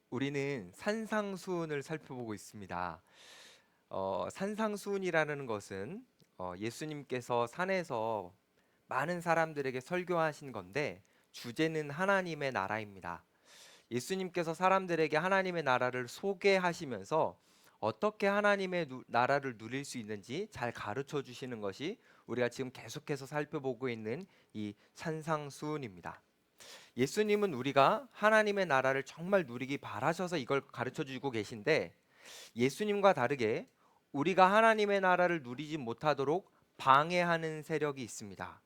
우리는 산상수훈을 살펴보고 있습니다. 산상수훈이라는 것은 예수님께서 산에서 많은 사람들에게 설교하신 건데 주제는 하나님의 나라입니다. 예수님께서 사람들에게 하나님의 나라를 소개하시면서 어떻게 하나님의 나라를 누릴 수 있는지 잘 가르쳐 주시는 것이 우리가 지금 계속해서 살펴보고 있는 이 산상수훈입니다. 예수님은 우리가 하나님의 나라를 정말 누리기 바라셔서 이걸 가르쳐 주고 계신데, 예수님과 다르게 우리가 하나님의 나라를 누리지 못하도록 방해하는 세력이 있습니다.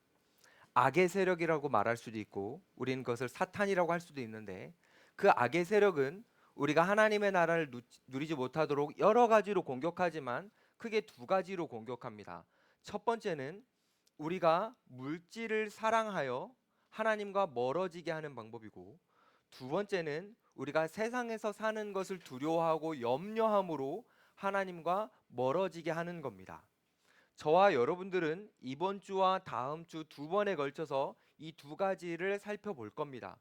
악의 세력이라고 말할 수도 있고 우리는 그것을 사탄이라고 할 수도 있는데, 그 악의 세력은 우리가 하나님의 나라를 누리지 못하도록 여러 가지로 공격하지만 크게 두 가지로 공격합니다. 첫 번째는 우리가 물질을 사랑하여 하나님과 멀어지게 하는 방법이고, 두 번째는 우리가 세상에서 사는 것을 두려워하고 염려함으로 하나님과 멀어지게 하는 겁니다. 저와 여러분들은 이번 주와 다음 주 두 번에 걸쳐서 이 두 가지를 살펴볼 겁니다.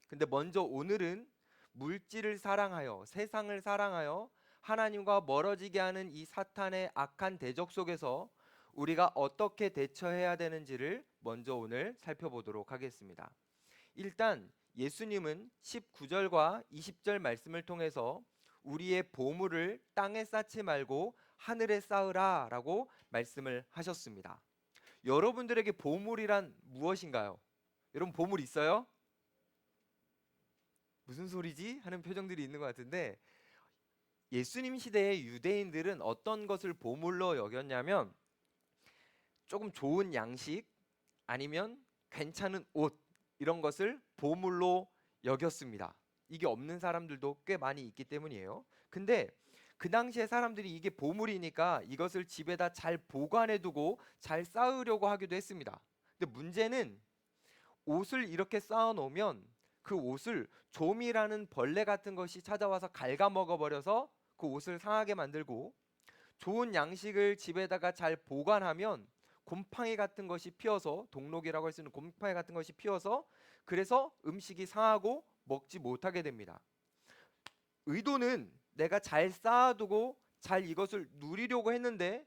근데 먼저 오늘은 물질을 사랑하여 세상을 사랑하여 하나님과 멀어지게 하는 이 사탄의 악한 대적 속에서 우리가 어떻게 대처해야 되는지를 먼저 오늘 살펴보도록 하겠습니다. 일단 예수님은 19절과 20절 말씀을 통해서 우리의 보물을 땅에 쌓지 말고 하늘에 쌓으라 라고 말씀을 하셨습니다. 여러분들에게 보물이란 무엇인가요? 여러분 보물 있어요? 무슨 소리지? 하는 표정들이 있는 것 같은데, 예수님 시대의 유대인들은 어떤 것을 보물로 여겼냐면 조금 좋은 양식 아니면 괜찮은 옷, 이런 것을 보물로 여겼습니다. 이게 없는 사람들도 꽤 많이 있기 때문이에요. 근데 그 당시에 사람들이 이게 보물이니까 이것을 집에다 잘 보관해 두고 잘 쌓으려고 하기도 했습니다. 근데 문제는 옷을 이렇게 쌓아 놓으면 그 옷을 좀이라는 벌레 같은 것이 찾아와서 갉아먹어 버려서 그 옷을 상하게 만들고, 좋은 양식을 집에다가 잘 보관하면 곰팡이 같은 것이 피어서, 동록이라고 할 수 있는 곰팡이 같은 것이 피어서 그래서 음식이 상하고 먹지 못하게 됩니다. 의도는 내가 잘 쌓아두고 잘 이것을 누리려고 했는데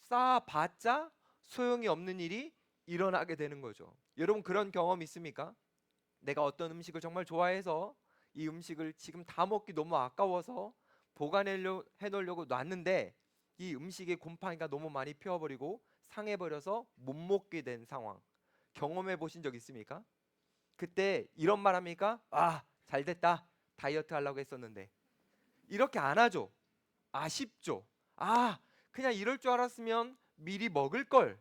쌓아봤자 소용이 없는 일이 일어나게 되는 거죠. 여러분 그런 경험 있습니까? 내가 어떤 음식을 정말 좋아해서 이 음식을 지금 다 먹기 너무 아까워서 보관해 놓으려고 놨는데 이 음식에 곰팡이가 너무 많이 피어버리고 상해버려서 못 먹게 된 상황, 경험해 보신 적 있습니까? 그때 이런 말 합니까? 아, 잘 됐다, 다이어트 하려고 했었는데. 이렇게 안 하죠. 아쉽죠. 아, 그냥 이럴 줄 알았으면 미리 먹을 걸,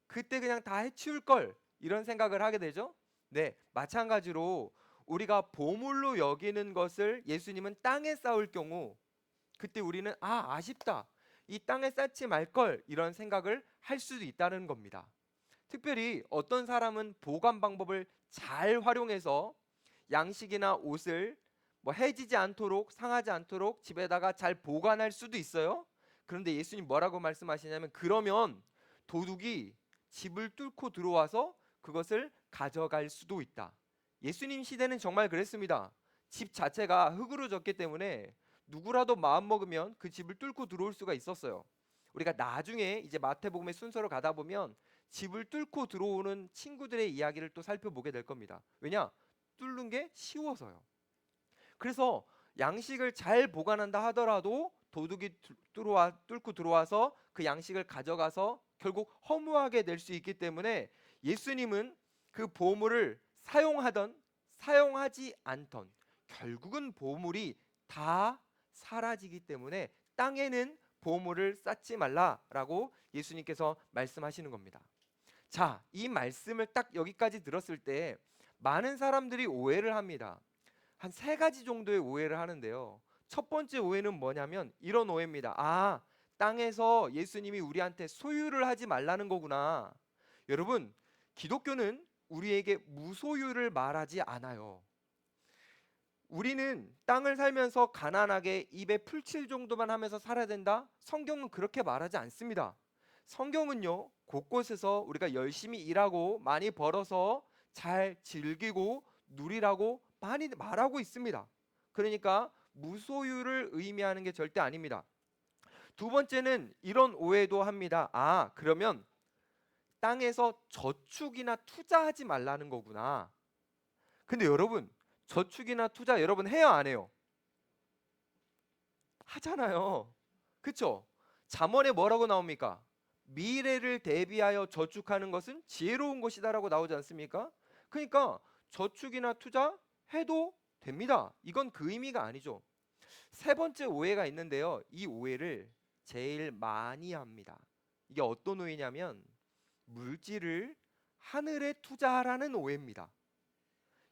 그때 그냥 다 해치울 걸, 이런 생각을 하게 되죠. 네, 마찬가지로 우리가 보물로 여기는 것을 예수님은 땅에 쌓을 경우, 그때 우리는 아쉽다, 이 땅에 쌓지 말 걸, 이런 생각을 할 수도 있다는 겁니다. 특별히 어떤 사람은 보관 방법을 잘 활용해서 양식이나 옷을 해지지 않도록, 상하지 않도록 집에다가 잘 보관할 수도 있어요. 그런데 예수님 뭐라고 말씀하시냐면, 그러면 도둑이 집을 뚫고 들어와서 그것을 가져갈 수도 있다. 예수님 시대는 정말 그랬습니다. 집 자체가 흙으로 졌기 때문에 누구라도 마음 먹으면 그 집을 뚫고 들어올 수가 있었어요. 우리가 나중에 이제 마태복음의 순서로 가다 보면 집을 뚫고 들어오는 친구들의 이야기를 또 살펴보게 될 겁니다. 왜냐? 뚫는 게 쉬워서요. 그래서 양식을 잘 보관한다 하더라도 도둑이 뚫고 들어와서 그 양식을 가져가서 결국 허무하게 될 수 있기 때문에 예수님은 그 보물을 사용하던 사용하지 않던 결국은 보물이 다 사라지기 때문에 땅에는 보물을 쌓지 말라라고 예수님께서 말씀하시는 겁니다. 자, 이 말씀을 딱 여기까지 들었을 때 많은 사람들이 오해를 합니다. 한 세 가지 정도의 오해를 하는데요. 첫 번째 오해는 뭐냐면 이런 오해입니다. 아, 땅에서 예수님이 우리한테 소유를 하지 말라는 거구나. 여러분, 기독교는 우리에게 무소유를 말하지 않아요. 우리는 땅을 살면서 가난하게 입에 풀칠 정도만 하면서 살아야 된다? 성경은 그렇게 말하지 않습니다. 성경은요, 곳곳에서 우리가 열심히 일하고 많이 벌어서 잘 즐기고 누리라고 많이 말하고 있습니다. 그러니까 무소유를 의미하는 게 절대 아닙니다. 두 번째는 이런 오해도 합니다. 아, 그러면 땅에서 저축이나 투자하지 말라는 거구나. 근데 여러분, 저축이나 투자 여러분 해요, 안 해요? 하잖아요. 그쵸? 잠언에 뭐라고 나옵니까? 미래를 대비하여 저축하는 것은 지혜로운 것이다라고 나오지 않습니까? 그러니까 저축이나 투자 해도 됩니다. 이건 그 의미가 아니죠. 세 번째 오해가 있는데요. 이 오해를 제일 많이 합니다. 이게 어떤 오해냐면 물질을 하늘에 투자하라는 오해입니다.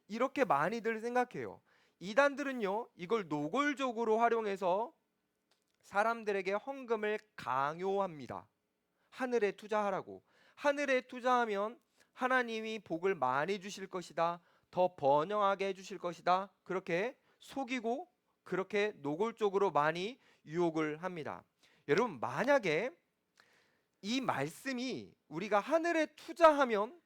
이렇게 많이들 생각해요. 이단들은요, 이걸 노골적으로 활용해서 사람들에게 헌금을 강요합니다. 하늘에 투자하라고. 하늘에 투자하면 하나님이 복을 많이 주실 것이다. 더 번영하게 해주실 것이다. 그렇게 속이고 그렇게 노골적으로 많이 유혹을 합니다. 여러분, 만약에 이 말씀이 우리가 하늘에 투자하면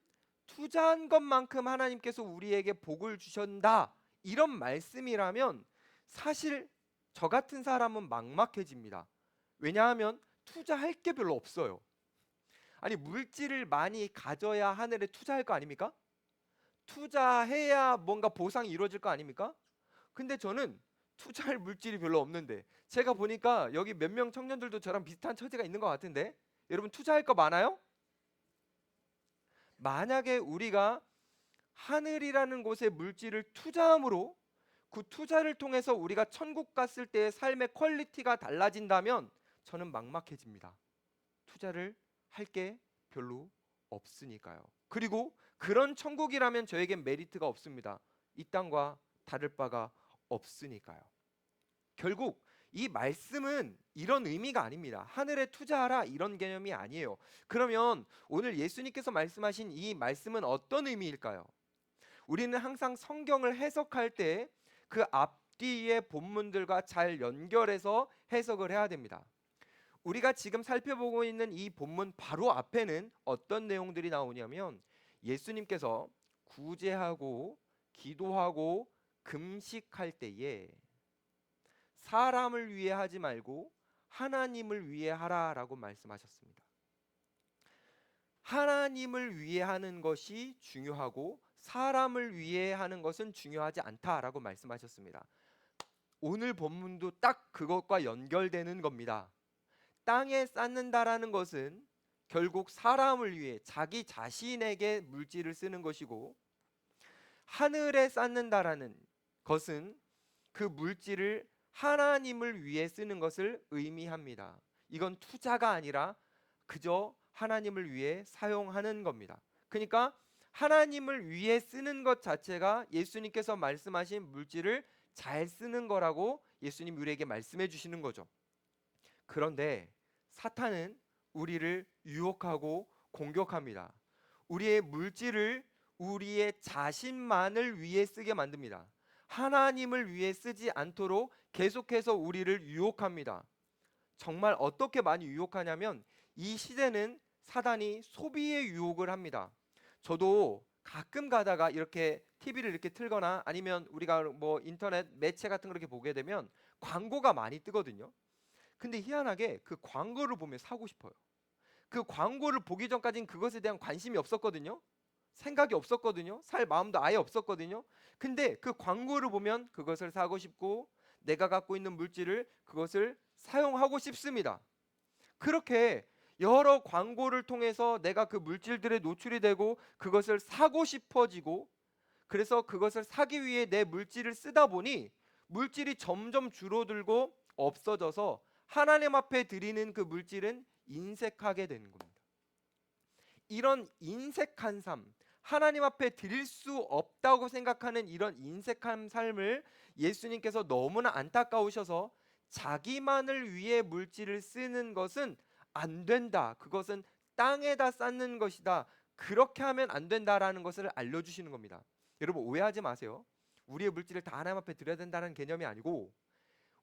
투자한 것만큼 하나님께서 우리에게 복을 주신다, 이런 말씀이라면 사실 저 같은 사람은 막막해집니다. 왜냐하면 투자할 게 별로 없어요. 아니, 물질을 많이 가져야 하늘에 투자할 거 아닙니까? 투자해야 뭔가 보상이 이루어질 거 아닙니까? 근데 저는 투자할 물질이 별로 없는데, 제가 보니까 여기 몇 명 청년들도 저랑 비슷한 처지가 있는 것 같은데, 여러분 투자할 거 많아요? 만약에 우리가 하늘이라는 곳에 물질을 투자함으로 그 투자를 통해서 우리가 천국 갔을 때의 삶의 퀄리티가 달라진다면 저는 막막해집니다. 투자를 할 게 별로 없으니까요. 그리고 그런 천국이라면 저에겐 메리트가 없습니다. 이 땅과 다를 바가 없으니까요. 결국 이 말씀은 이런 의미가 아닙니다. 하늘에 투자하라 이런 개념이 아니에요. 그러면 오늘 예수님께서 말씀하신 이 말씀은 어떤 의미일까요? 우리는 항상 성경을 해석할 때 그 앞뒤의 본문들과 잘 연결해서 해석을 해야 됩니다. 우리가 지금 살펴보고 있는 이 본문 바로 앞에는 어떤 내용들이 나오냐면 예수님께서 구제하고 기도하고 금식할 때에 사람을 위해 하지 말고 하나님을 위해 하라라고 말씀하셨습니다. 하나님을 위해 하는 것이 중요하고 사람을 위해 하는 것은 중요하지 않다라고 말씀하셨습니다. 오늘 본문도 딱 그것과 연결되는 겁니다. 땅에 쌓는다라는 것은 결국 사람을 위해 자기 자신에게 물질을 쓰는 것이고, 하늘에 쌓는다라는 것은 그 물질을 하나님을 위해 쓰는 것을 의미합니다. 이건 투자가 아니라 그저 하나님을 위해 사용하는 겁니다. 그러니까 하나님을 위해 쓰는 것 자체가 예수님께서 말씀하신 물질을 잘 쓰는 거라고 예수님 우리에게 말씀해 주시는 거죠. 그런데 사탄은 우리를 유혹하고 공격합니다. 우리의 물질을 우리의 자신만을 위해 쓰게 만듭니다. 하나님을 위해 쓰지 않도록 계속해서 우리를 유혹합니다. 정말 어떻게 많이 유혹하냐면 이 시대는 사단이 소비의 유혹을 합니다. 저도 가끔 가다가 이렇게 TV를 이렇게 틀거나 아니면 우리가 뭐 인터넷 매체 같은 거 이렇게 보게 되면 광고가 많이 뜨거든요. 근데 희한하게 그 광고를 보면 사고 싶어요. 그 광고를 보기 전까지는 그것에 대한 관심이 없었거든요. 생각이 없었거든요. 살 마음도 아예 없었거든요. 근데 그 광고를 보면 그것을 사고 싶고 내가 갖고 있는 물질을 그것을 사용하고 싶습니다. 그렇게 여러 광고를 통해서 내가 그 물질들에 노출이 되고 그것을 사고 싶어지고, 그래서 그것을 사기 위해 내 물질을 쓰다 보니 물질이 점점 줄어들고 없어져서 하나님 앞에 드리는 그 물질은 인색하게 되는 겁니다. 이런 인색한 삶, 하나님 앞에 드릴 수 없다고 생각하는 이런 인색한 삶을 예수님께서 너무나 안타까우셔서 자기만을 위해 물질을 쓰는 것은 안 된다. 그것은 땅에다 쌓는 것이다. 그렇게 하면 안 된다라는 것을 알려주시는 겁니다. 여러분 오해하지 마세요. 우리의 물질을 다 하나님 앞에 드려야 된다는 개념이 아니고,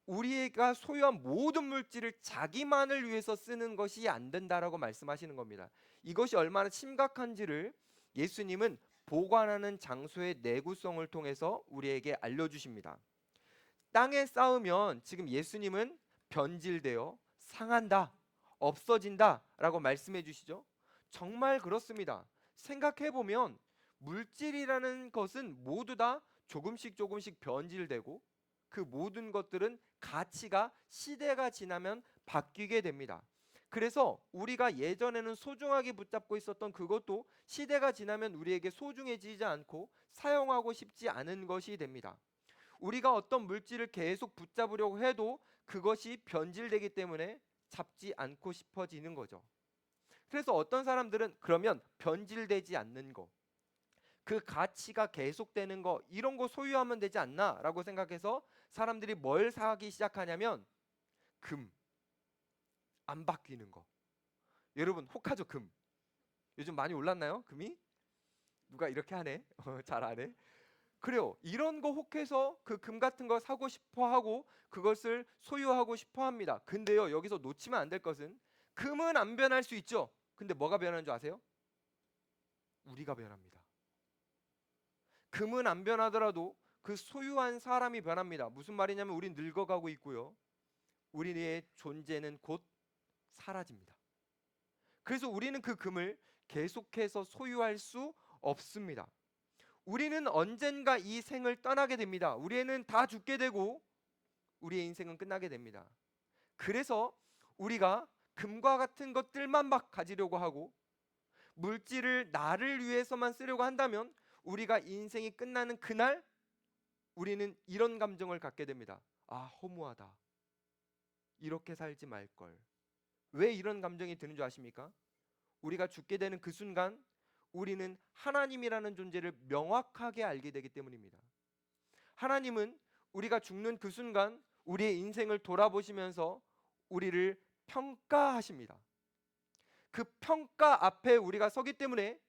우리가 소유한 모든 물질을 자기만을 위해서 쓰는 것이 안 된다라고 말씀하시는 겁니다. 이것이 얼마나 심각한지를 예수님은 보관하는 장소의 내구성을 통해서 우리에게 알려주십니다. 땅에 쌓으면 지금 예수님은 변질되어 상한다, 없어진다 라고 말씀해 주시죠. 정말 그렇습니다. 생각해 보면 물질이라는 것은 모두 다 조금씩 조금씩 변질되고 그 모든 것들은 가치가 시대가 지나면 바뀌게 됩니다. 그래서 우리가 예전에는 소중하게 붙잡고 있었던 그것도 시대가 지나면 우리에게 소중해지지 않고 사용하고 싶지 않은 것이 됩니다. 우리가 어떤 물질을 계속 붙잡으려고 해도 그것이 변질되기 때문에 잡지 않고 싶어지는 거죠. 그래서 어떤 사람들은 그러면 변질되지 않는 거, 그 가치가 계속되는 거, 이런 거 소유하면 되지 않나라고 생각해서 사람들이 뭘 사기 시작하냐면 금, 안 바뀌는 거. 여러분 혹하죠 금. 요즘 많이 올랐나요? 금이? 누가 이렇게 하네? 잘 안 해. 그래요. 이런 거 혹해서 그 금 같은 거 사고 싶어 하고 그것을 소유하고 싶어 합니다. 근데요, 여기서 놓치면 안 될 것은 금은 안 변할 수 있죠. 근데 뭐가 변하는 줄 아세요? 우리가 변합니다. 금은 안 변하더라도 그 소유한 사람이 변합니다. 무슨 말이냐면 우린 늙어가고 있고요. 우리의 존재는 곧 사라집니다. 그래서 우리는 그 금을 계속해서 소유할 수 없습니다. 우리는 언젠가 이 생을 떠나게 됩니다. 우리는 다 죽게 되고 우리의 인생은 끝나게 됩니다. 그래서 우리가 금과 같은 것들만 막 가지려고 하고 물질을 나를 위해서만 쓰려고 한다면 우리가 인생이 끝나는 그날 우리는 이런 감정을 갖게 됩니다. 아, 허무하다. 이렇게 살지 말걸. 왜 이런 감정이 드는 줄 아십니까? 우리가 죽게 되는 그 순간 우리는 하나님이라는 존재를 명확하게 알게 되기 때문입니다. 하나님은 우리가 죽는 그 순간 우리의 인생을 돌아보시면서 우리를 평가하십니다. 그 평가 앞에 우리가 서기 때문에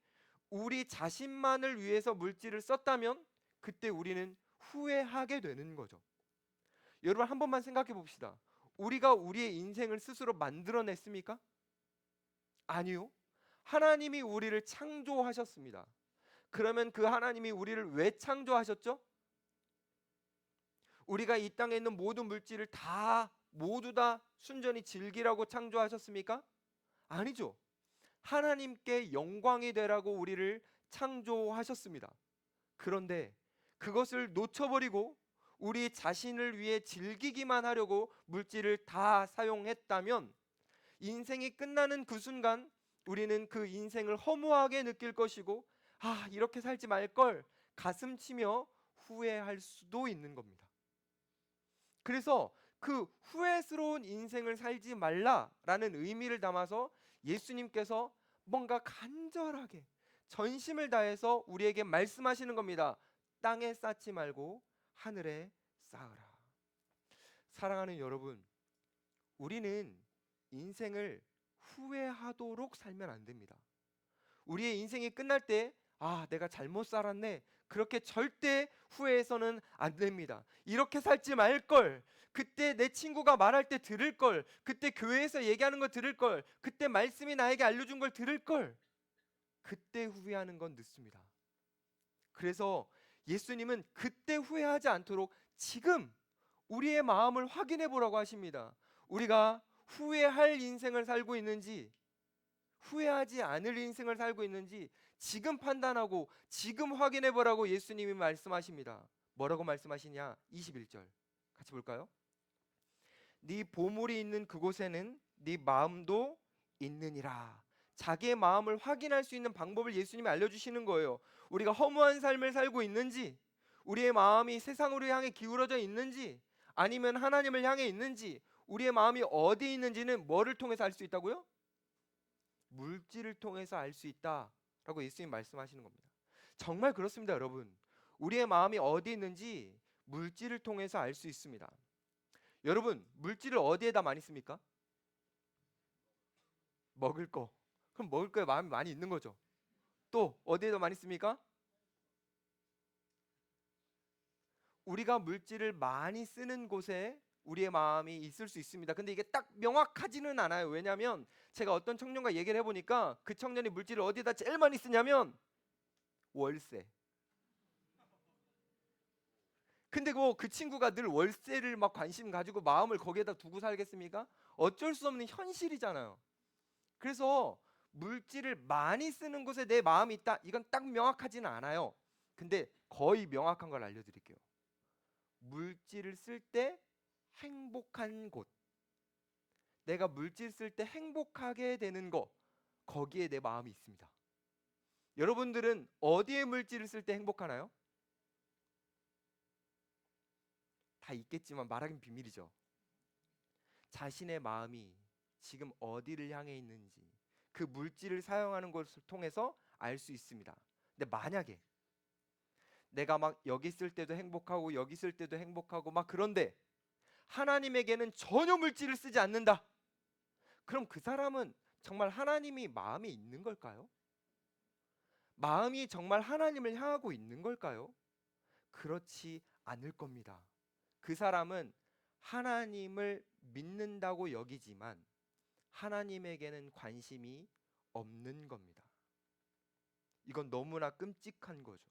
우리 자신만을 위해서 물질을 썼다면 그때 우리는 후회하게 되는 거죠. 여러분 한 번만 생각해 봅시다. 우리가 우리의 인생을 스스로 만들어냈습니까? 아니요. 하나님이 우리를 창조하셨습니다. 그러면 그 하나님이 우리를 왜 창조하셨죠? 우리가 이 땅에 있는 모든 물질을 모두 다 순전히 즐기라고 창조하셨습니까? 아니죠. 하나님께 영광이 되라고 우리를 창조하셨습니다. 그런데 그것을 놓쳐버리고 우리 자신을 위해 즐기기만 하려고 물질을 다 사용했다면 인생이 끝나는 그 순간 우리는 그 인생을 허무하게 느낄 것이고 아, 이렇게 살지 말걸 가슴 치며 후회할 수도 있는 겁니다. 그래서 그 후회스러운 인생을 살지 말라라는 의미를 담아서 예수님께서 뭔가 간절하게 전심을 다해서 우리에게 말씀하시는 겁니다. 땅에 쌓지 말고 하늘에 쌓으라. 사랑하는 여러분, 우리는 인생을 후회하도록 살면 안 됩니다. 우리의 인생이 끝날 때 아, 내가 잘못 살았네. 그렇게 절대 후회해서는 안 됩니다. 이렇게 살지 말걸. 그때 내 친구가 말할 때 들을 걸. 그때 교회에서 얘기하는 거 들을 걸. 그때 말씀이 나에게 알려준 걸 들을 걸. 그때 후회하는 건 늦습니다. 그래서 예수님은 그때 후회하지 않도록 지금 우리의 마음을 확인해 보라고 하십니다. 우리가 후회할 인생을 살고 있는지 후회하지 않을 인생을 살고 있는지 지금 판단하고 지금 확인해 보라고 예수님이 말씀하십니다. 뭐라고 말씀하시냐? 21절 같이 볼까요? 네 보물이 있는 그곳에는 네 마음도 있느니라. 자기의 마음을 확인할 수 있는 방법을 예수님이 알려주시는 거예요. 우리가 허무한 삶을 살고 있는지, 우리의 마음이 세상으로 향해 기울어져 있는지, 아니면 하나님을 향해 있는지, 우리의 마음이 어디 있는지는 뭐를 통해서 알 수 있다고요? 물질을 통해서 알 수 있다라고 예수님 말씀하시는 겁니다. 정말 그렇습니다, 여러분. 우리의 마음이 어디 있는지 물질을 통해서 알 수 있습니다. 여러분, 물질을 어디에다 많이 씁니까? 먹을 거. 그럼 먹을 거에 마음이 많이 있는 거죠. 또 어디에다 많이 씁니까? 우리가 물질을 많이 쓰는 곳에 우리의 마음이 있을 수 있습니다. 근데 이게 딱 명확하지는 않아요. 왜냐하면 제가 어떤 청년과 얘기를 해보니까 그 청년이 물질을 어디다 제일 많이 쓰냐면 월세. 근데 그 친구가 늘 월세를 막 관심 가지고 마음을 거기에다 두고 살겠습니까? 어쩔 수 없는 현실이잖아요. 그래서 물질을 많이 쓰는 곳에 내 마음이 있다. 이건 딱 명확하지는 않아요. 근데 거의 명확한 걸 알려드릴게요. 물질을 쓸 때 행복한 곳, 내가 물질 쓸 때 행복하게 되는 거, 거기에 내 마음이 있습니다. 여러분들은 어디에 물질을 쓸 때 행복하나요? 다 있겠지만 말하긴 비밀이죠. 자신의 마음이 지금 어디를 향해 있는지 그 물질을 사용하는 것을 통해서 알 수 있습니다. 근데 만약에 내가 막 여기 있을 때도 행복하고 여기 있을 때도 행복하고 막 그런데 하나님에게는 전혀 물질을 쓰지 않는다. 그럼 그 사람은 정말 하나님이 마음에 있는 걸까요? 마음이 정말 하나님을 향하고 있는 걸까요? 그렇지 않을 겁니다. 그 사람은 하나님을 믿는다고 여기지만 하나님에게는 관심이 없는 겁니다. 이건 너무나 끔찍한 거죠.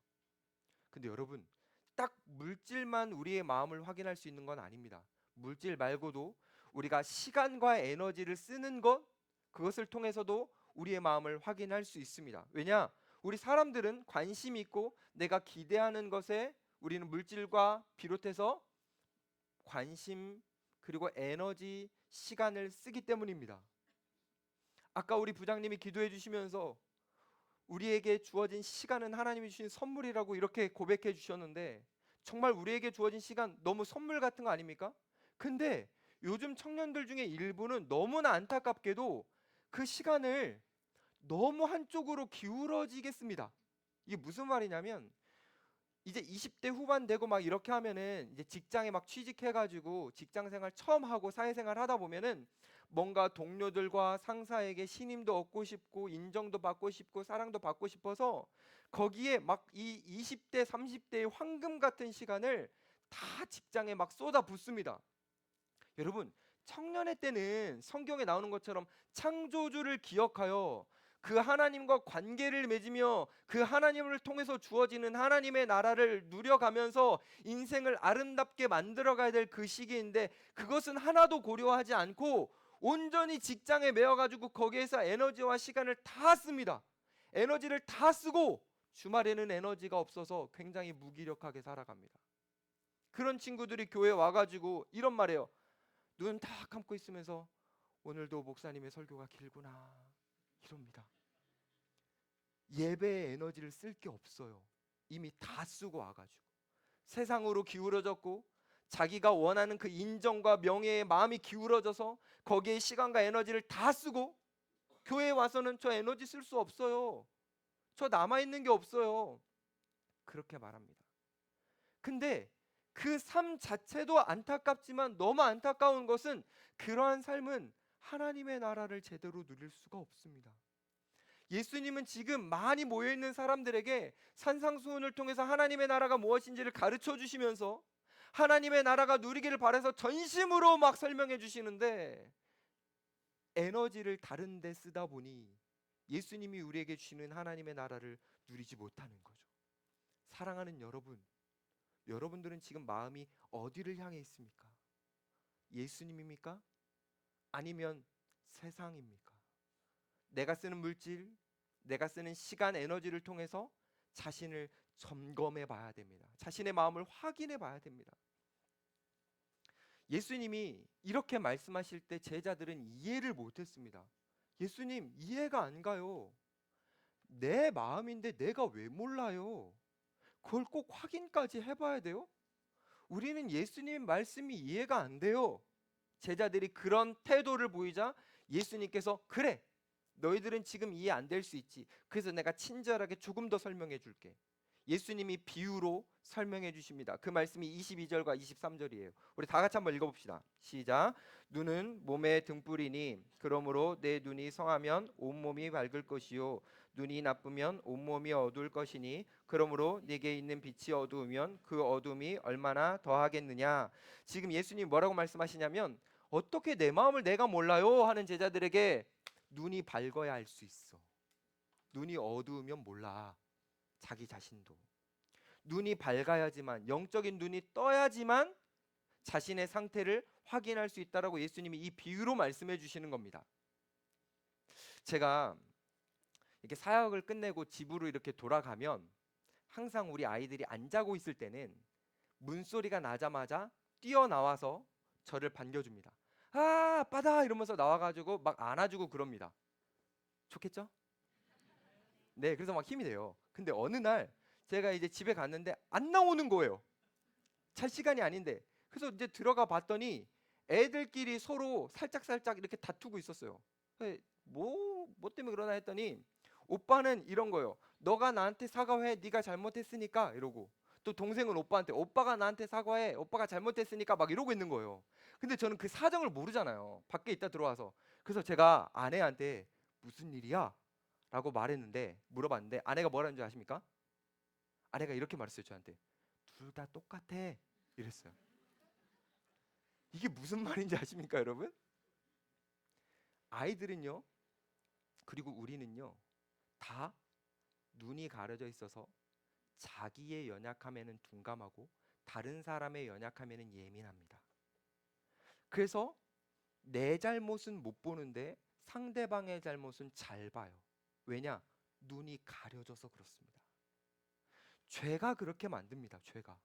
근데 여러분, 딱 물질만 우리의 마음을 확인할 수 있는 건 아닙니다. 물질 말고도 우리가 시간과 에너지를 쓰는 것, 그것을 통해서도 우리의 마음을 확인할 수 있습니다. 왜냐? 우리 사람들은 관심 있고 내가 기대하는 것에 우리는 물질과 비롯해서 관심 그리고 에너지, 시간을 쓰기 때문입니다. 아까 우리 부장님이 기도해 주시면서 우리에게 주어진 시간은 하나님이 주신 선물이라고 이렇게 고백해 주셨는데 정말 우리에게 주어진 시간 너무 선물 같은 거 아닙니까? 근데 요즘 청년들 중에 일부는 너무나 안타깝게도 그 시간을 너무 한쪽으로 기울어지겠습니다. 이게 무슨 말이냐면 이제 20대 후반 되고 막 이렇게 하면은 이제 직장에 막 취직해가지고 직장 생활 처음 하고 사회생활 하다 보면은 뭔가 동료들과 상사에게 신임도 얻고 싶고 인정도 받고 싶고 사랑도 받고 싶어서 거기에 막 이 20대 30대의 황금 같은 시간을 다 직장에 막 쏟아 붓습니다. 여러분, 청년의 때는 성경에 나오는 것처럼 창조주를 기억하여 그 하나님과 관계를 맺으며 그 하나님을 통해서 주어지는 하나님의 나라를 누려가면서 인생을 아름답게 만들어가야 될 그 시기인데 그것은 하나도 고려하지 않고 온전히 직장에 매여가지고 거기에서 에너지와 시간을 다 씁니다. 에너지를 다 쓰고 주말에는 에너지가 없어서 굉장히 무기력하게 살아갑니다. 그런 친구들이 교회 와가지고 이런 말해요. 눈 다 감고 있으면서 오늘도 목사님의 설교가 길구나 이럽니다. 예배에 에너지를 쓸 게 없어요. 이미 다 쓰고 와가지고 세상으로 기울어졌고 자기가 원하는 그 인정과 명예에 마음이 기울어져서 거기에 시간과 에너지를 다 쓰고 교회에 와서는 저 에너지 쓸 수 없어요. 저 남아있는 게 없어요. 그렇게 말합니다. 근데 그 삶 자체도 안타깝지만 너무 안타까운 것은 그러한 삶은 하나님의 나라를 제대로 누릴 수가 없습니다. 예수님은 지금 많이 모여있는 사람들에게 산상수훈을 통해서 하나님의 나라가 무엇인지를 가르쳐 주시면서 하나님의 나라가 누리기를 바라서 전심으로 막 설명해 주시는데 에너지를 다른 데 쓰다 보니 예수님이 우리에게 주시는 하나님의 나라를 누리지 못하는 거죠. 사랑하는 여러분, 여러분들은 지금 마음이 어디를 향해 있습니까? 예수님입니까? 아니면 세상입니까? 내가 쓰는 물질, 내가 쓰는 시간, 에너지를 통해서 자신을 점검해 봐야 됩니다. 자신의 마음을 확인해 봐야 됩니다. 예수님이 이렇게 말씀하실 때 제자들은 이해를 못했습니다. 예수님, 이해가 안 가요. 내 마음인데 내가 왜 몰라요? 그걸 꼭 확인까지 해봐야 돼요? 우리는 예수님 말씀이 이해가 안 돼요. 제자들이 그런 태도를 보이자 예수님께서 그래, 너희들은 지금 이해 안 될 수 있지. 그래서 내가 친절하게 조금 더 설명해 줄게. 예수님이 비유로 설명해 주십니다. 그 말씀이 22절과 23절이에요. 우리 다 같이 한번 읽어봅시다. 시작. 눈은 몸의 등불이니 그러므로 내 눈이 성하면 온몸이 밝을 것이요 눈이 나쁘면 온몸이 어두울 것이니 그러므로 네게 있는 빛이 어두우면 그 어둠이 얼마나 더하겠느냐. 지금 예수님 뭐라고 말씀하시냐면 어떻게 내 마음을 내가 몰라요 하는 제자들에게 눈이 밝아야 알 수 있어. 눈이 어두우면 몰라. 자기 자신도. 눈이 밝아야지만, 영적인 눈이 떠야지만 자신의 상태를 확인할 수 있다라고 예수님이 이 비유로 말씀해 주시는 겁니다. 제가 이렇게 사역을 끝내고 집으로 이렇게 돌아가면 항상 우리 아이들이 안 자고 있을 때는 문소리가 나자마자 뛰어나와서 저를 반겨줍니다. 아, 아빠다 이러면서 나와가지고 막 안아주고 그럽니다. 좋겠죠? 네, 그래서 막 힘이 돼요. 근데 어느 날 제가 이제 집에 갔는데 안 나오는 거예요. 잘 시간이 아닌데. 그래서 이제 들어가 봤더니 애들끼리 서로 살짝 이렇게 다투고 있었어요. 뭐 때문에 그러나 했더니 오빠는 이런 거예요. 너가 나한테 사과해. 네가 잘못했으니까 이러고. 또 동생은 오빠한테 오빠가 나한테 사과해. 오빠가 잘못했으니까 막 이러고 있는 거예요. 근데 저는 그 사정을 모르잖아요. 밖에 있다 들어와서. 그래서 제가 아내한테 무슨 일이야? 라고 말했는데 물어봤는데 아내가 뭐라는 줄 아십니까? 아내가 이렇게 말했어요. 저한테. 둘 다 똑같아. 이랬어요. 이게 무슨 말인지 아십니까, 여러분? 아이들은요. 그리고 우리는요. 다 눈이 가려져 있어서 자기의 연약함에는 둔감하고 다른 사람의 연약함에는 예민합니다. 그래서 내 잘못은 못 보는데 상대방의 잘못은 잘 봐요. 왜냐? 눈이 가려져서 그렇습니다. 죄가 그렇게 만듭니다. 죄가.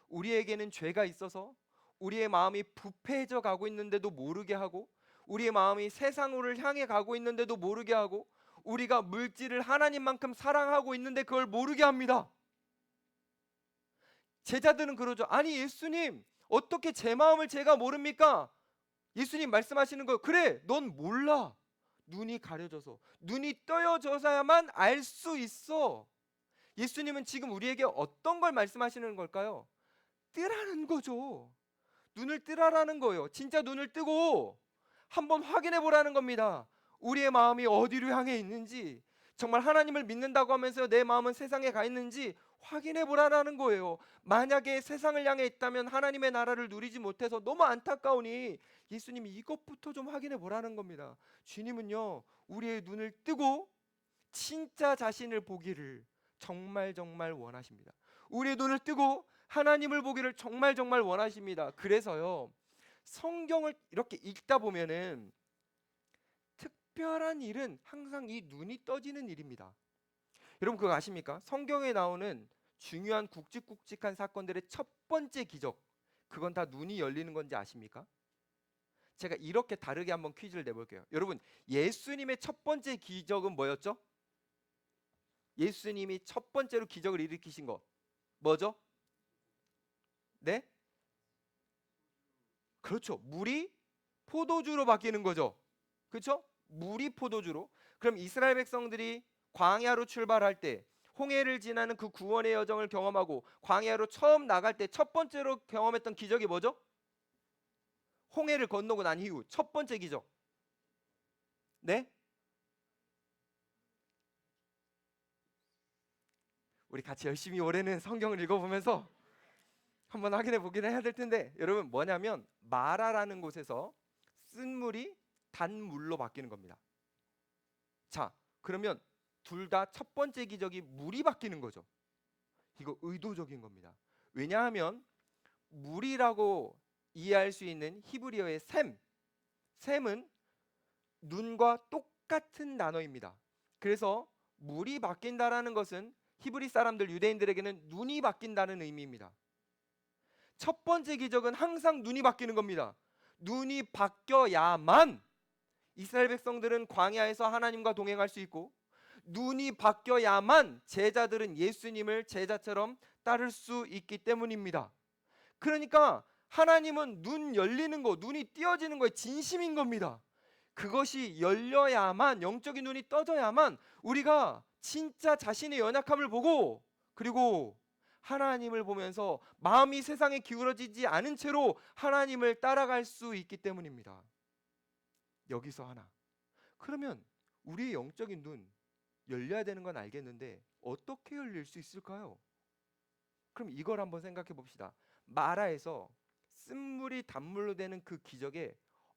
우리에게는 죄가 있어서 우리의 마음이 부패해져 가고 있는데도 모르게 하고, 우리의 마음이 세상을 향해 가고 있는데도 모르게 하고, 우리가 물질을 하나님만큼 사랑하고 있는데 그걸 모르게 합니다. 제자들은 그러죠. 아니 예수님, 어떻게 제 마음을 제가 모릅니까? 예수님 말씀하시는 거, 그래 넌 몰라. 눈이 가려져서, 눈이 떠여져서야만 알 수 있어. 예수님은 지금 우리에게 어떤 걸 말씀하시는 걸까요? 뜨라는 거죠. 눈을 뜨라라는 거예요. 진짜 눈을 뜨고 한번 확인해 보라는 겁니다. 우리의 마음이 어디로 향해 있는지, 정말 하나님을 믿는다고 하면서 내 마음은 세상에 가 있는지 확인해 보라라는 거예요. 만약에 세상을 향해 있다면 하나님의 나라를 누리지 못해서 너무 안타까우니 예수님이 이것부터 좀 확인해 보라는 겁니다. 주님은요, 우리의 눈을 뜨고 진짜 자신을 보기를 정말 원하십니다. 우리의 눈을 뜨고 하나님을 보기를 정말 원하십니다. 그래서요, 성경을 이렇게 읽다 보면은 특별한 일은 항상 이 눈이 떠지는 일입니다. 여러분 그거 아십니까? 성경에 나오는 중요한 굵직굵직한 사건들의 첫 번째 기적, 그건 다 눈이 열리는 건지 아십니까? 제가 이렇게 다르게 한번 퀴즈를 내볼게요. 여러분, 예수님의 첫 번째 기적은 뭐였죠? 예수님이 첫 번째로 기적을 일으키신 거 뭐죠? 네? 그렇죠. 물이 포도주로 바뀌는 거죠. 그렇죠? 물이 포도주로. 그럼 이스라엘 백성들이 광야로 출발할 때 홍해를 지나는 그 구원의 여정을 경험하고 광야로 처음 나갈 때 첫 번째로 경험했던 기적이 뭐죠? 홍해를 건너고 난 이후 첫 번째 기적. 네? 우리 같이 열심히 올해는 성경을 읽어보면서 한번 확인해 보긴 해야 될 텐데, 여러분 뭐냐면 마라라는 곳에서 쓴 물이 단 물로 바뀌는 겁니다. 자, 그러면 둘 다 첫 번째 기적이 물이 바뀌는 거죠. 이거 의도적인 겁니다. 왜냐하면 물이라고 이해할 수 있는 히브리어의 샘은 눈과 똑같은 단어입니다. 그래서 물이 바뀐다라는 것은 히브리 사람들 유대인들에게는 눈이 바뀐다는 의미입니다. 첫 번째 기적은 항상 눈이 바뀌는 겁니다. 눈이 바뀌어야만 이스라엘 백성들은 광야에서 하나님과 동행할 수 있고, 눈이 바뀌어야만 제자들은 예수님을 제자처럼 따를 수 있기 때문입니다. 그러니까 하나님은 눈 열리는 거, 눈이 띄어지는 거에 진심인 겁니다. 그것이 열려야만, 영적인 눈이 떠져야만 우리가 진짜 자신의 연약함을 보고, 그리고 하나님을 보면서 마음이 세상에 기울어지지 않은 채로 하나님을 따라갈 수 있기 때문입니다. 여기서 하나. 그러면 우리의 영적인 눈 열려야 되는 건 알겠는데 어떻게 열릴 수 있을까요? 그럼 이걸 한번 생각해 봅시다. 마라에서 쓴물이 단물로 되는 그 기적에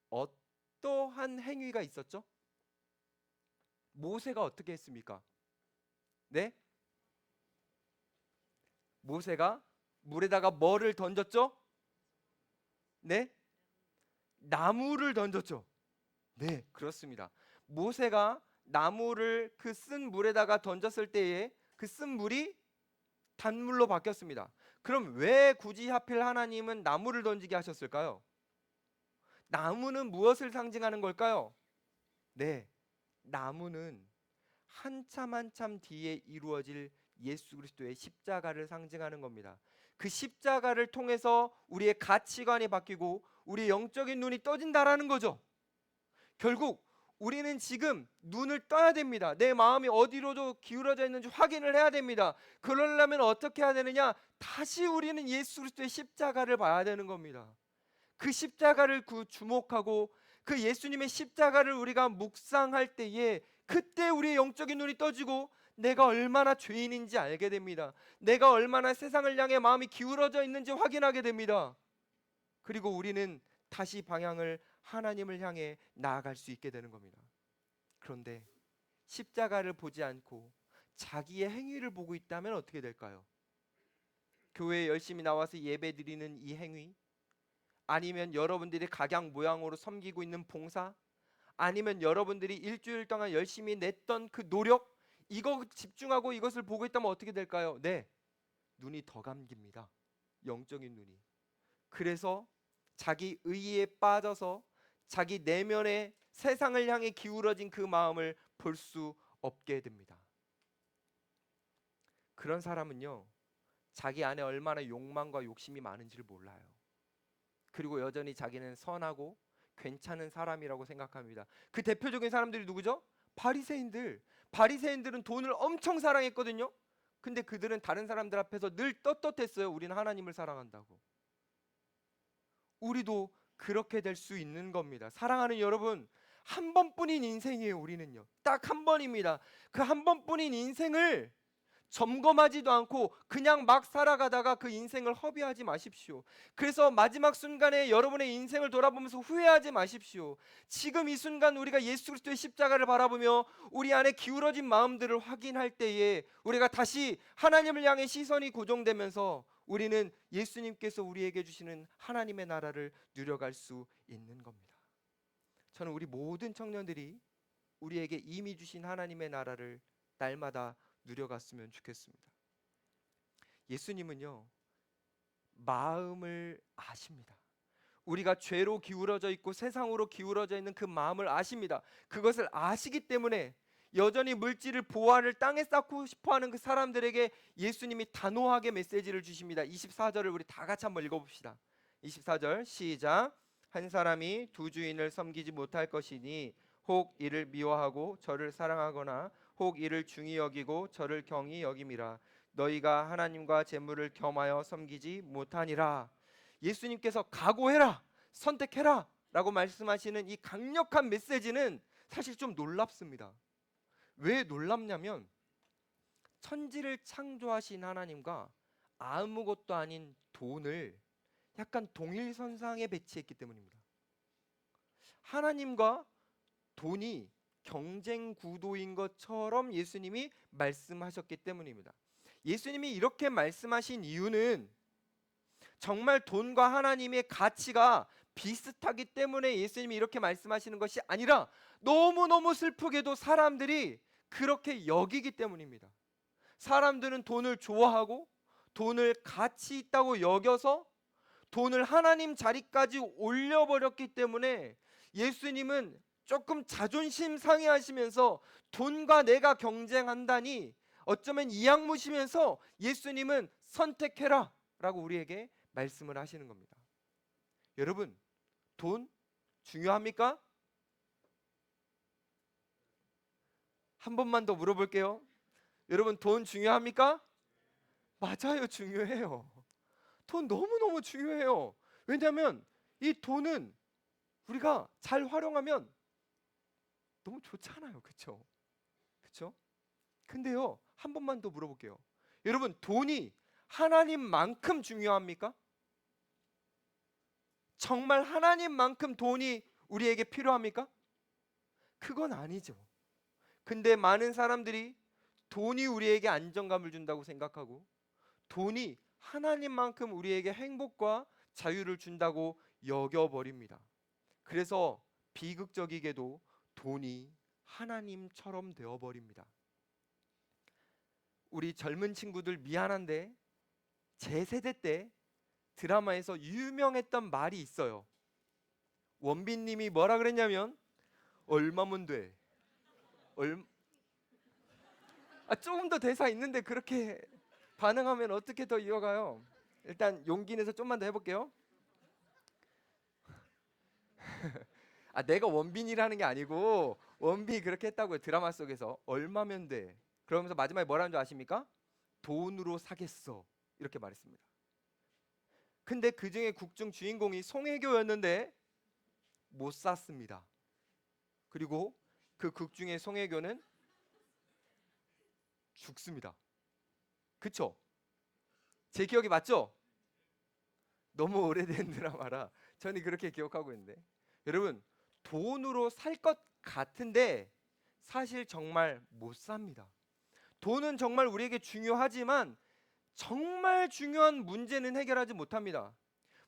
어떠한 행위가 있었죠? 모세가 어떻게 했습니까? 네? 모세가 물에다가 뭐를 던졌죠? 네? 나무를 던졌죠. 네, 그렇습니다. 모세가 나무를 그 쓴 물에다가 던졌을 때에 그 쓴 물이 단물로 바뀌었습니다. 그럼 왜 굳이 하필 하나님은 나무를 던지게 하셨을까요? 나무는 무엇을 상징하는 걸까요? 네, 나무는 한참 한참 뒤에 이루어질 예수 그리스도의 십자가를 상징하는 겁니다. 그 십자가를 통해서 우리의 가치관이 바뀌고 우리의 영적인 눈이 떠진다라는 거죠. 결국 우리는 지금 눈을 떠야 됩니다. 내 마음이 어디로 기울어져 있는지 확인을 해야 됩니다. 그러려면 어떻게 해야 되느냐? 다시 우리는 예수 그리스도의 십자가를 봐야 되는 겁니다. 그 십자가를 주목하고 그 예수님의 십자가를 우리가 묵상할 때에 그때 우리의 영적인 눈이 떠지고 내가 얼마나 죄인인지 알게 됩니다. 내가 얼마나 세상을 향해 마음이 기울어져 있는지 확인하게 됩니다. 그리고 우리는 다시 방향을 하나님을 향해 나아갈 수 있게 되는 겁니다. 그런데 십자가를 보지 않고 자기의 행위를 보고 있다면 어떻게 될까요? 교회에 열심히 나와서 예배 드리는 이 행위, 아니면 여러분들이 각양 모양으로 섬기고 있는 봉사, 아니면 여러분들이 일주일 동안 열심히 냈던 그 노력, 이거 집중하고 이것을 보고 있다면 어떻게 될까요? 네, 눈이 더 감깁니다. 영적인 눈이. 그래서 자기 의의에 빠져서 자기 내면의 세상을 향해 기울어진 그 마음을 볼 수 없게 됩니다. 그런 사람은요, 자기 안에 얼마나 욕망과 욕심이 많은지를 몰라요. 그리고 여전히 자기는 선하고 괜찮은 사람이라고 생각합니다. 그 대표적인 사람들이 누구죠? 바리새인들. 바리새인들은 돈을 엄청 사랑했거든요. 근데 그들은 다른 사람들 앞에서 늘 떳떳했어요. 우리는 하나님을 사랑한다고. 우리도 그렇게 될 수 있는 겁니다. 사랑하는 여러분, 한 번뿐인 인생이에요. 우리는요, 딱 한 번입니다. 그 한 번뿐인 인생을 점검하지도 않고 그냥 막 살아가다가 그 인생을 허비하지 마십시오. 그래서 마지막 순간에 여러분의 인생을 돌아보면서 후회하지 마십시오. 지금 이 순간 우리가 예수 그리스도의 십자가를 바라보며 우리 안에 기울어진 마음들을 확인할 때에 우리가 다시 하나님을 향해 시선이 고정되면서 우리는 예수님께서 우리에게 주시는 하나님의 나라를 누려갈 수 있는 겁니다. 저는 우리 모든 청년들이 우리에게 이미 주신 하나님의 나라를 날마다 누려갔으면 좋겠습니다. 예수님은요, 마음을 아십니다. 우리가 죄로 기울어져 있고 세상으로 기울어져 있는 그 마음을 아십니다. 그것을 아시기 때문에 여전히 물질을 보화를 땅에 쌓고 싶어하는 그 사람들에게 예수님이 단호하게 메시지를 주십니다. 24절을 우리 다 같이 한번 읽어봅시다. 24절 시작. 한 사람이 두 주인을 섬기지 못할 것이니 혹 이를 미워하고 저를 사랑하거나 혹 이를 중히 여기고 저를 경히 여김이라. 너희가 하나님과 재물을 겸하여 섬기지 못하니라. 예수님께서 각오해라, 선택해라 라고 말씀하시는 이 강력한 메시지는 사실 좀 놀랍습니다. 왜 놀랍냐면 천지를 창조하신 하나님과 아무것도 아닌 돈을 약간 동일선상에 배치했기 때문입니다. 하나님과 돈이 경쟁 구도인 것처럼 예수님이 말씀하셨기 때문입니다. 예수님이 이렇게 말씀하신 이유는 정말 돈과 하나님의 가치가 비슷하기 때문에 예수님이 이렇게 말씀하시는 것이 아니라 너무너무 슬프게도 사람들이 그렇게 여기기 때문입니다. 사람들은 돈을 좋아하고 돈을 가치 있다고 여겨서 돈을 하나님 자리까지 올려버렸기 때문에 예수님은 조금 자존심 상해하시면서 돈과 내가 경쟁한다니 어쩌면 이양무시면서 예수님은 선택해라 라고 우리에게 말씀을 하시는 겁니다. 여러분, 돈 중요합니까? 한 번만 더 물어볼게요. 여러분, 돈 중요합니까? 맞아요, 중요해요. 돈 너무너무 중요해요. 왜냐하면 이 돈은 우리가 잘 활용하면 너무 좋잖아요. 그렇죠? 그렇죠? 근데요, 한 번만 더 물어볼게요. 여러분, 돈이 하나님만큼 중요합니까? 정말 하나님만큼 돈이 우리에게 필요합니까? 그건 아니죠. 근데 많은 사람들이 돈이 우리에게 안정감을 준다고 생각하고 돈이 하나님만큼 우리에게 행복과 자유를 준다고 여겨버립니다. 그래서 비극적이게도 돈이 하나님처럼 되어버립니다. 우리 젊은 친구들 미안한데 제 세대 때 드라마에서 유명했던 말이 있어요. 원빈님이 뭐라 그랬냐면 얼마면 돼? 조금 더 대사 있는데 그렇게 반응하면 어떻게 더 이어가요? 일단 용기 내서 좀만 더 해볼게요. 내가 원빈이라는 게 아니고 원빈이 그렇게 했다고요. 드라마 속에서 얼마면 돼? 그러면서 마지막에 뭐라는 줄 아십니까? 돈으로 사겠어 이렇게 말했습니다. 근데 그 중에 국중 주인공이 송혜교였는데 못 샀습니다. 그리고 그 극중의 송혜교는 죽습니다. 그쵸? 제 기억이 맞죠? 너무 오래된 드라마라 저는 그렇게 기억하고 있는데, 여러분 돈으로 살 것 같은데 사실 정말 못 삽니다. 돈은 정말 우리에게 중요하지만 정말 중요한 문제는 해결하지 못합니다.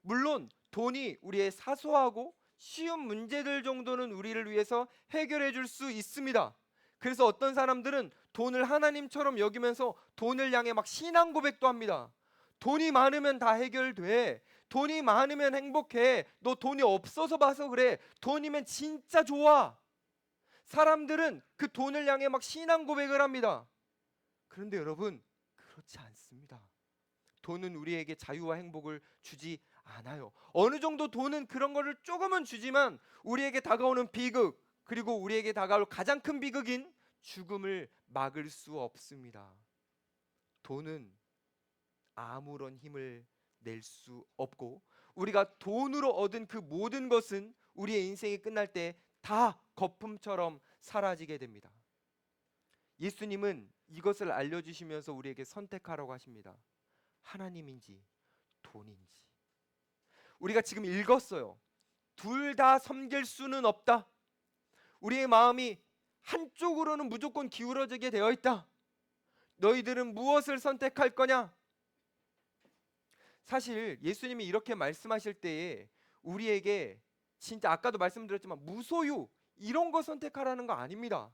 물론 돈이 우리의 사소하고 쉬운 문제들 정도는 우리를 위해서 해결해 줄 수 있습니다. 그래서 어떤 사람들은 돈을 하나님처럼 여기면서 돈을 향해 막 신앙 고백도 합니다. 돈이 많으면 다 해결돼. 돈이 많으면 행복해. 너 돈이 없어서 봐서 그래. 돈이면 진짜 좋아. 사람들은 그 돈을 향해 막 신앙 고백을 합니다. 그런데 여러분, 그렇지 않습니다. 돈은 우리에게 자유와 행복을 주지 않아요. 어느 정도 돈은 그런 거를 조금은 주지만 우리에게 다가오는 비극, 그리고 우리에게 다가올 가장 큰 비극인 죽음을 막을 수 없습니다. 돈은 아무런 힘을 낼 수 없고 우리가 돈으로 얻은 그 모든 것은 우리의 인생이 끝날 때 다 거품처럼 사라지게 됩니다. 예수님은 이것을 알려주시면서 우리에게 선택하라고 하십니다. 하나님인지 돈인지. 우리가 지금 읽었어요. 둘 다 섬길 수는 없다. 우리의 마음이 한쪽으로는 무조건 기울어지게 되어 있다. 너희들은 무엇을 선택할 거냐? 사실 예수님이 이렇게 말씀하실 때에 우리에게 진짜 아까도 말씀드렸지만 무소유 이런 거 선택하라는 거 아닙니다.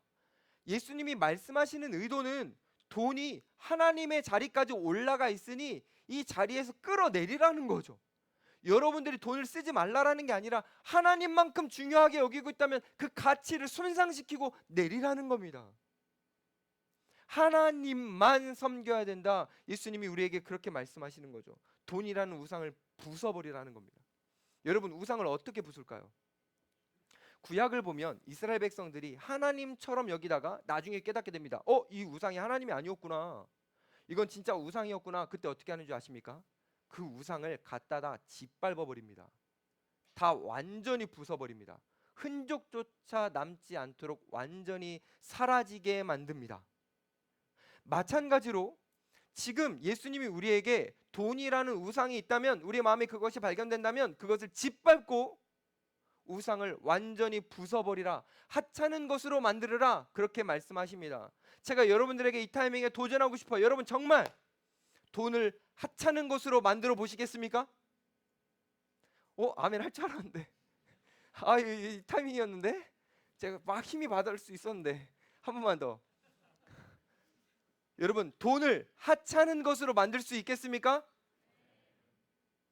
예수님이 말씀하시는 의도는 돈이 하나님의 자리까지 올라가 있으니 이 자리에서 끌어내리라는 거죠. 여러분들이 돈을 쓰지 말라라는 게 아니라 하나님만큼 중요하게 여기고 있다면 그 가치를 손상시키고 내리라는 겁니다. 하나님만 섬겨야 된다. 예수님이 우리에게 그렇게 말씀하시는 거죠. 돈이라는 우상을 부숴버리라는 겁니다. 여러분, 우상을 어떻게 부술까요? 구약을 보면 이스라엘 백성들이 하나님처럼 여기다가 나중에 깨닫게 됩니다. 이 우상이 하나님이 아니었구나. 이건 진짜 우상이었구나. 그때 어떻게 하는 줄 아십니까? 그 우상을 갖다가 짓밟아 버립니다. 다 완전히 부숴버립니다. 흔적조차 남지 않도록 완전히 사라지게 만듭니다. 마찬가지로 지금 예수님이 우리에게 돈이라는 우상이 있다면, 우리의 마음에 그것이 발견된다면 그것을 짓밟고 우상을 완전히 부숴버리라, 하찮은 것으로 만들으라, 그렇게 말씀하십니다. 제가 여러분들에게 이 타이밍에 도전하고 싶어요. 여러분 정말 돈을 하찮은 것으로 만들어 보시겠습니까? 아멘 할 줄 알았는데 이 타이밍이었는데 제가 막 힘이 받을 수 있었는데 한 번만 더. 여러분 돈을 하찮은 것으로 만들 수 있겠습니까?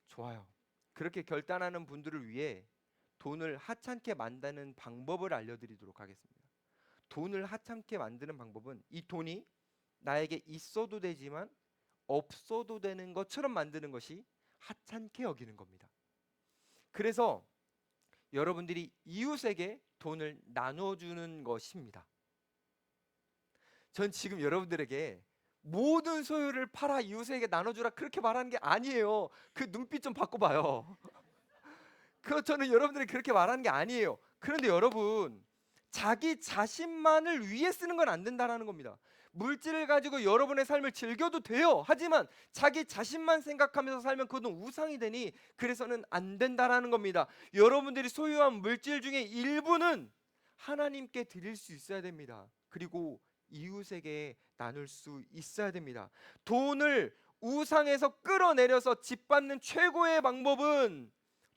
좋아요. 그렇게 결단하는 분들을 위해 돈을 하찮게 만드는 방법을 알려드리도록 하겠습니다. 돈을 하찮게 만드는 방법은 이 돈이 나에게 있어도 되지만 없어도 되는 것처럼 만드는 것이 하찮게 여기는 겁니다. 그래서 여러분들이 이웃에게 돈을 나눠주는 것입니다. 전 지금 여러분들에게 모든 소유를 팔아 이웃에게 나눠주라 그렇게 말하는 게 아니에요. 그 눈빛 좀 바꿔봐요. 저는 여러분들이 그렇게 말하는 게 아니에요. 그런데 여러분, 자기 자신만을 위해 쓰는 건 안 된다는 겁니다. 물질을 가지고 여러분의 삶을 즐겨도 돼요. 하지만 자기 자신만 생각하면서 살면 그것은 우상이 되니 그래서는 안 된다는 겁니다. 여러분들이 소유한 물질 중에 일부는 하나님께 드릴 수 있어야 됩니다. 그리고 이웃에게 나눌 수 있어야 됩니다. 돈을 우상에서 끌어내려서 짓밟는 최고의 방법은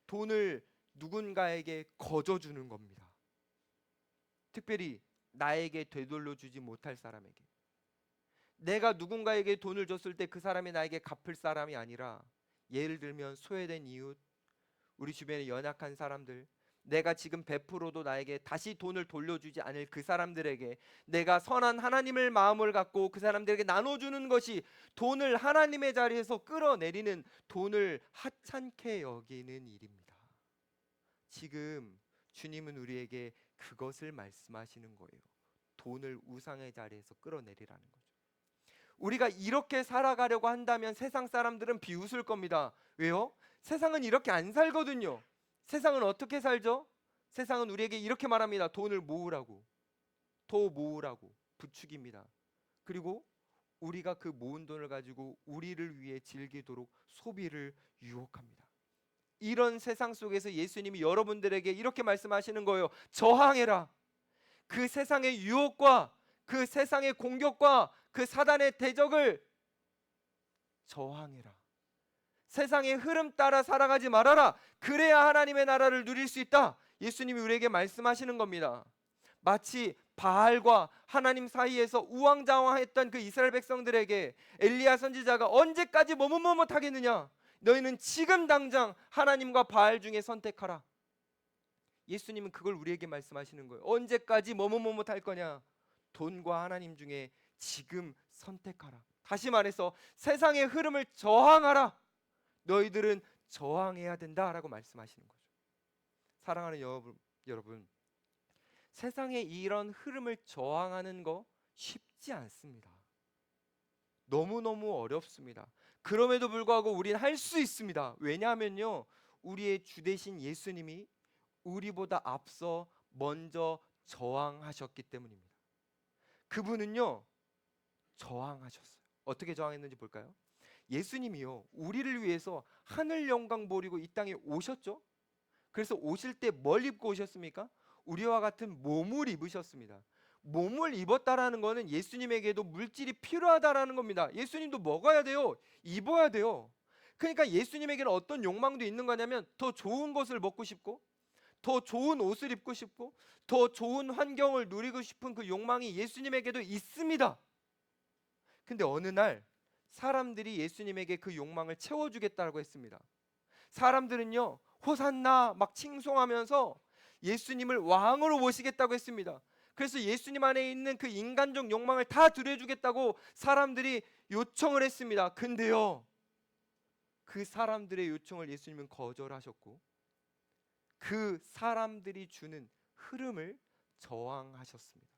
돈을 누군가에게 거저주는 겁니다. 특별히 나에게 되돌려 주지 못할 사람에게. 내가 누군가에게 돈을 줬을 때 그 사람이 나에게 갚을 사람이 아니라, 예를 들면 소외된 이웃, 우리 주변에 연약한 사람들, 내가 지금 베풀어도 나에게 다시 돈을 돌려주지 않을 그 사람들에게 내가 선한 하나님을 마음을 갖고 그 사람들에게 나눠주는 것이 돈을 하나님의 자리에서 끌어내리는, 돈을 하찮게 여기는 일입니다. 지금 주님은 우리에게 그것을 말씀하시는 거예요. 돈을 우상의 자리에서 끌어내리라는 거죠. 우리가 이렇게 살아가려고 한다면 세상 사람들은 비웃을 겁니다. 왜요? 세상은 이렇게 안 살거든요. 세상은 어떻게 살죠? 세상은 우리에게 이렇게 말합니다. 돈을 모으라고, 더 모으라고 부추깁니다. 그리고 우리가 그 모은 돈을 가지고 우리를 위해 즐기도록 소비를 유혹합니다. 이런 세상 속에서 예수님이 여러분들에게 이렇게 말씀하시는 거예요. 저항해라. 그 세상의 유혹과 그 세상의 공격과 그 사단의 대적을 저항해라. 세상의 흐름 따라 살아가지 말아라. 그래야 하나님의 나라를 누릴 수 있다. 예수님이 우리에게 말씀하시는 겁니다. 마치 바알과 하나님 사이에서 우왕좌왕했던 그 이스라엘 백성들에게 엘리야 선지자가 언제까지 머뭇머뭇하겠느냐? 너희는 지금 당장 하나님과 바알 중에 선택하라. 예수님은 그걸 우리에게 말씀하시는 거예요. 언제까지 머뭇머뭇할 거냐? 돈과 하나님 중에 지금 선택하라. 다시 말해서 세상의 흐름을 저항하라. 너희들은 저항해야 된다라고 말씀하시는 거죠. 사랑하는 여러분, 세상의 이런 흐름을 저항하는 거 쉽지 않습니다. 너무너무 어렵습니다. 그럼에도 불구하고 우리는 할 수 있습니다. 왜냐하면요, 우리의 주 되신 예수님이 우리보다 앞서 먼저 저항하셨기 때문입니다. 그분은요, 저항하셨어요. 어떻게 저항했는지 볼까요? 예수님이요, 우리를 위해서 하늘 영광 버리고 이 땅에 오셨죠. 그래서 오실 때 뭘 입고 오셨습니까? 우리와 같은 몸을 입으셨습니다. 몸을 입었다라는 것은 예수님에게도 물질이 필요하다라는 겁니다. 예수님도 먹어야 돼요. 입어야 돼요. 그러니까 예수님에게는 어떤 욕망도 있는 거냐면 더 좋은 것을 먹고 싶고, 더 좋은 옷을 입고 싶고, 더 좋은 환경을 누리고 싶은 그 욕망이 예수님에게도 있습니다. 근데 어느 날 사람들이 예수님에게 그 욕망을 채워주겠다고 했습니다. 사람들은요, 호산나 막 칭송하면서 예수님을 왕으로 모시겠다고 했습니다. 그래서 예수님 안에 있는 그 인간적 욕망을 다 드려주겠다고 사람들이 요청을 했습니다. 근데요, 그 사람들의 요청을 예수님은 거절하셨고, 그 사람들이 주는 흐름을 저항하셨습니다.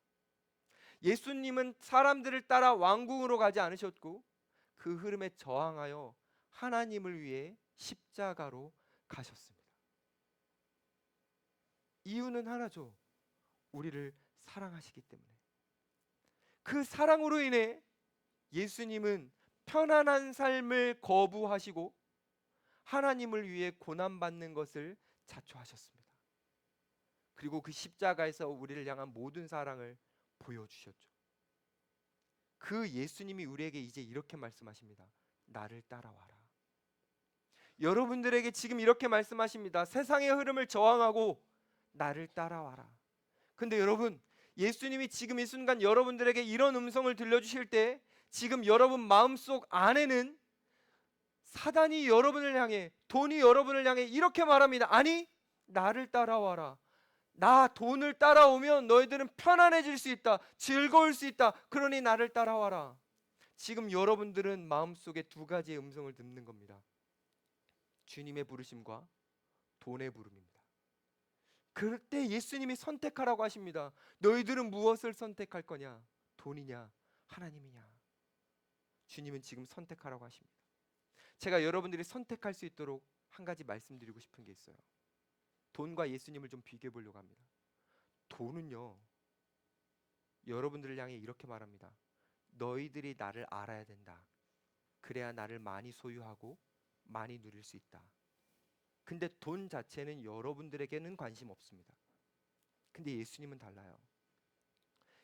예수님은 사람들을 따라 왕궁으로 가지 않으셨고, 그 흐름에 저항하여 하나님을 위해 십자가로 가셨습니다. 이유는 하나죠. 우리를 사랑하시기 때문에. 그 사랑으로 인해 예수님은 편안한 삶을 거부하시고 하나님을 위해 고난받는 것을 자초하셨습니다. 그리고 그 십자가에서 우리를 향한 모든 사랑을 보여주셨죠. 그 예수님이 우리에게 이제 이렇게 말씀하십니다. 나를 따라와라. 여러분들에게 지금 이렇게 말씀하십니다. 세상의 흐름을 저항하고 나를 따라와라. 근데 여러분, 예수님이 지금 이 순간 여러분들에게 이런 음성을 들려주실 때 지금 여러분 마음속 안에는 사단이 여러분을 향해, 돈이 여러분을 향해 이렇게 말합니다. 아니, 나를 따라와라. 나 돈을 따라오면 너희들은 편안해질 수 있다. 즐거울 수 있다. 그러니 나를 따라와라. 지금 여러분들은 마음속에 두 가지의 음성을 듣는 겁니다. 주님의 부르심과 돈의 부름입니다. 그럴 때 예수님이 선택하라고 하십니다. 너희들은 무엇을 선택할 거냐? 돈이냐? 하나님이냐? 주님은 지금 선택하라고 하십니다. 제가 여러분들이 선택할 수 있도록 한 가지 말씀드리고 싶은 게 있어요. 돈과 예수님을 좀 비교해 보려고 합니다. 돈은요, 여러분들을 향해 이렇게 말합니다. 너희들이 나를 알아야 된다. 그래야 나를 많이 소유하고 많이 누릴 수 있다. 근데 돈 자체는 여러분들에게는 관심 없습니다. 근데 예수님은 달라요.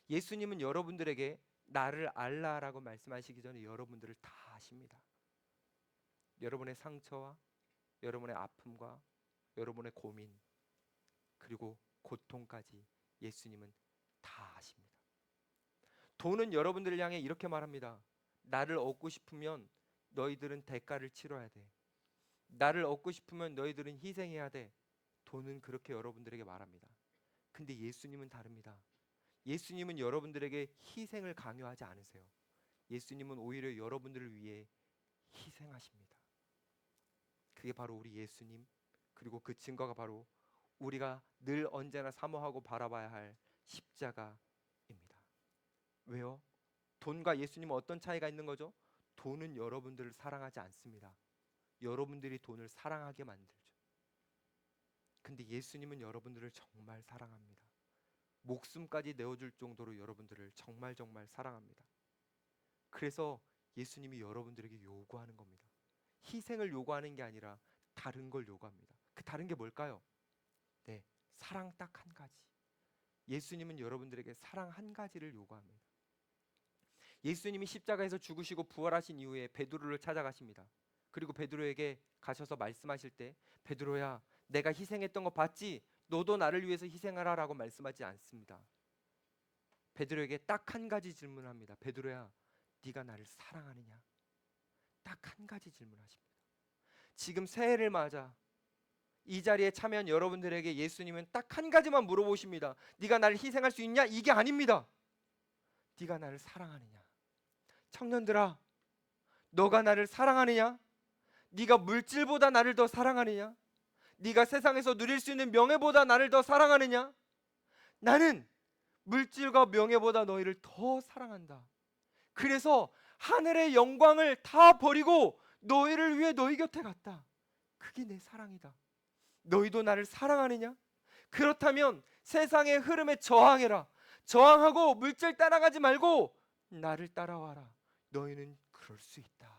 예수님은 여러분들에게 나를 알라라고 말씀하시기 전에 여러분들을 다 아십니다. 여러분의 상처와 여러분의 아픔과 여러분의 고민 그리고 고통까지 예수님은 다 아십니다. 돈은 여러분들을 향해 이렇게 말합니다. 나를 얻고 싶으면 너희들은 대가를 치러야 돼. 나를 얻고 싶으면 너희들은 희생해야 돼. 돈은 그렇게 여러분들에게 말합니다. 근데 예수님은 다릅니다. 예수님은 여러분들에게 희생을 강요하지 않으세요. 예수님은 오히려 여러분들을 위해 희생하십니다. 그게 바로 우리 예수님, 그리고 그 증거가 바로 우리가 늘 언제나 사모하고 바라봐야 할 십자가입니다. 왜요? 돈과 예수님은 어떤 차이가 있는 거죠? 돈은 여러분들을 사랑하지 않습니다. 여러분들이 돈을 사랑하게 만들죠. 근데 예수님은 여러분들을 정말 사랑합니다. 목숨까지 내어줄 정도로 여러분들을 정말 사랑합니다. 그래서 예수님이 여러분들에게 요구하는 겁니다. 희생을 요구하는 게 아니라 다른 걸 요구합니다. 그 다른 게 뭘까요? 네, 사랑 딱 한 가지. 예수님은 여러분들에게 사랑 한 가지를 요구합니다. 예수님이 십자가에서 죽으시고 부활하신 이후에 베드로를 찾아가십니다. 그리고 베드로에게 가셔서 말씀하실 때, 베드로야, 내가 희생했던 거 봤지? 너도 나를 위해서 희생하라라고 말씀하지 않습니다. 베드로에게 딱 한 가지 질문합니다. 베드로야, 네가 나를 사랑하느냐? 딱 한 가지 질문하십니다. 지금 새해를 맞아 이 자리에 참여한 여러분들에게 예수님은 딱 한 가지만 물어보십니다. 네가 나를 희생할 수 있냐? 이게 아닙니다. 네가 나를 사랑하느냐? 청년들아, 너가 나를 사랑하느냐? 네가 물질보다 나를 더 사랑하느냐? 네가 세상에서 누릴 수 있는 명예보다 나를 더 사랑하느냐? 나는 물질과 명예보다 너희를 더 사랑한다. 그래서 하늘의 영광을 다 버리고 너희를 위해 너희 곁에 갔다. 그게 내 사랑이다. 너희도 나를 사랑하느냐? 그렇다면 세상의 흐름에 저항해라. 저항하고 물질 따라가지 말고 나를 따라와라. 너희는 그럴 수 있다.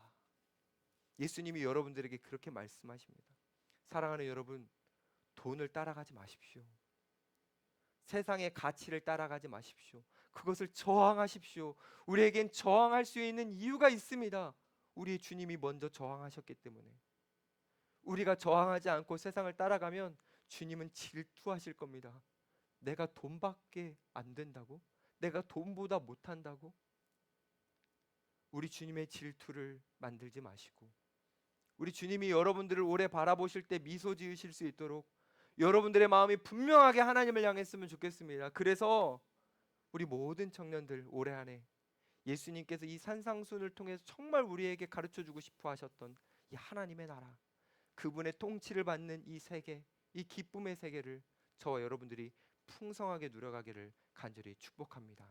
예수님이 여러분들에게 그렇게 말씀하십니다. 사랑하는 여러분, 돈을 따라가지 마십시오. 세상의 가치를 따라가지 마십시오. 그것을 저항하십시오. 우리에겐 저항할 수 있는 이유가 있습니다. 우리 주님이 먼저 저항하셨기 때문에. 우리가 저항하지 않고 세상을 따라가면 주님은 질투하실 겁니다. 내가 돈밖에 안 된다고? 내가 돈보다 못한다고? 우리 주님의 질투를 만들지 마시고, 우리 주님이 여러분들을 오래 바라보실 때 미소 지으실 수 있도록 여러분들의 마음이 분명하게 하나님을 향했으면 좋겠습니다. 그래서 우리 모든 청년들 올해 안에 예수님께서 이 산상순을 통해서 정말 우리에게 가르쳐주고 싶어 하셨던 이 하나님의 나라, 그분의 통치를 받는 이 세계, 이 기쁨의 세계를 저와 여러분들이 풍성하게 누려가기를 간절히 축복합니다.